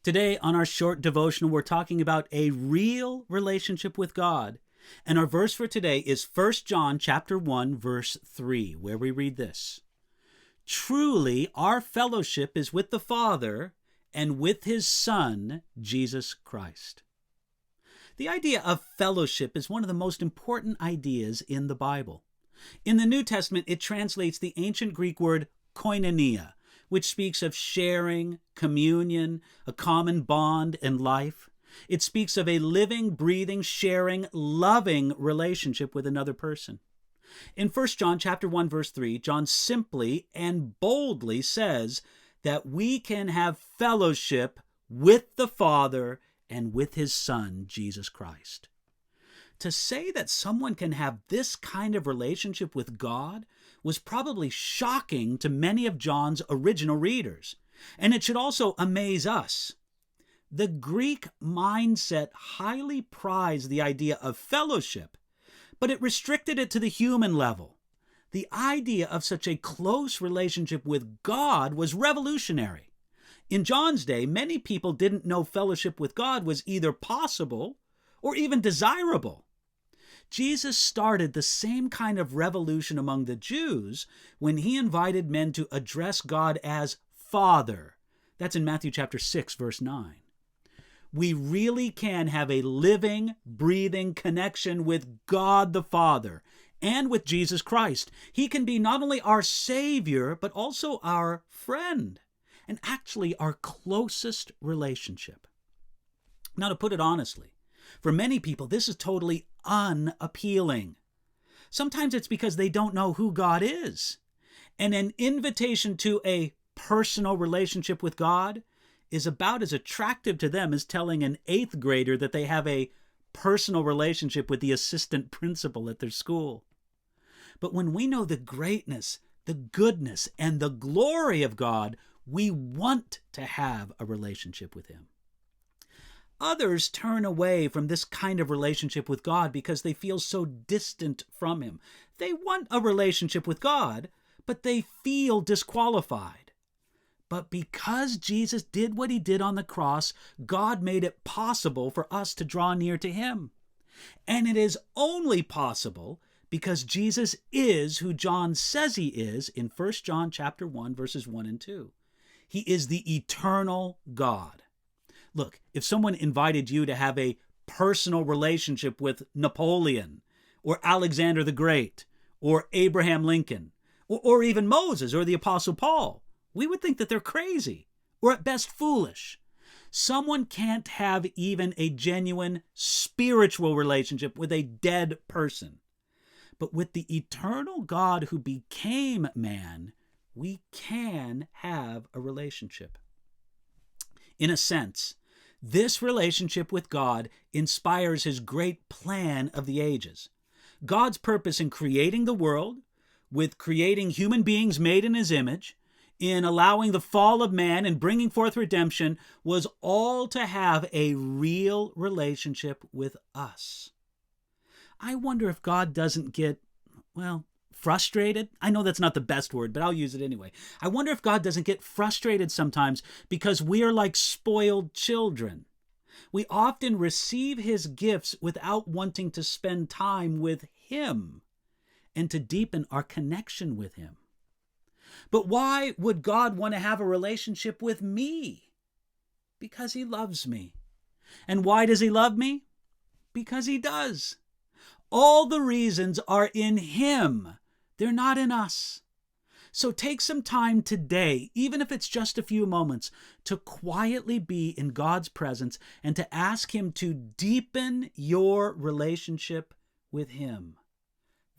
Today on our short devotional, we're talking about a real relationship with God. And our verse for today is 1 John chapter 1, verse 3, where we read this. Truly, our fellowship is with the Father and with his Son, Jesus Christ. The idea of fellowship is one of the most important ideas in the Bible. In the New Testament, it translates the ancient Greek word koinonia, which speaks of sharing, communion, a common bond in life. It speaks of a living, breathing, sharing, loving relationship with another person. In 1 John chapter 1, verse 3, John simply and boldly says that we can have fellowship with the Father and with his Son, Jesus Christ. To say that someone can have this kind of relationship with God was probably shocking to many of John's original readers, and it should also amaze us. The Greek mindset highly prized the idea of fellowship, but it restricted it to the human level. The idea of such a close relationship with God was revolutionary. In John's day, many people didn't know fellowship with God was either possible or even desirable. Jesus started the same kind of revolution among the Jews when he invited men to address God as Father. That's in Matthew chapter 6, verse 9. We really can have a living, breathing connection with God the Father and with Jesus Christ. He can be not only our Savior, but also our friend, and actually our closest relationship. Now, to put it honestly, for many people, this is totally unappealing. Sometimes it's because they don't know who God is. And an invitation to a personal relationship with God is about as attractive to them as telling an 8th grader that they have a personal relationship with the assistant principal at their school. But when we know the greatness, the goodness, and the glory of God, we want to have a relationship with him. Others turn away from this kind of relationship with God because they feel so distant from him. They want a relationship with God, but they feel disqualified. But because Jesus did what he did on the cross, God made it possible for us to draw near to him. And it is only possible because Jesus is who John says he is in 1 John chapter 1, verses 1 and 2. He is the eternal God. Look, if someone invited you to have a personal relationship with Napoleon or Alexander the Great or Abraham Lincoln or even Moses or the Apostle Paul, we would think that they're crazy or at best foolish. Someone can't have even a genuine spiritual relationship with a dead person. But with the eternal God who became man, we can have a relationship. In a sense, this relationship with God inspires his great plan of the ages. God's purpose in creating the world, with creating human beings made in his image, in allowing the fall of man and bringing forth redemption, was all to have a real relationship with us. I wonder if God doesn't get, frustrated. I know that's not the best word, but I'll use it anyway. I wonder if God doesn't get frustrated sometimes because we are like spoiled children. We often receive his gifts without wanting to spend time with him and to deepen our connection with him. But why would God want to have a relationship with me? Because he loves me. And why does he love me? Because he does. All the reasons are in him. They're not in us. So take some time today, even if it's just a few moments, to quietly be in God's presence and to ask him to deepen your relationship with him.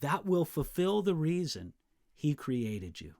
That will fulfill the reason he created you.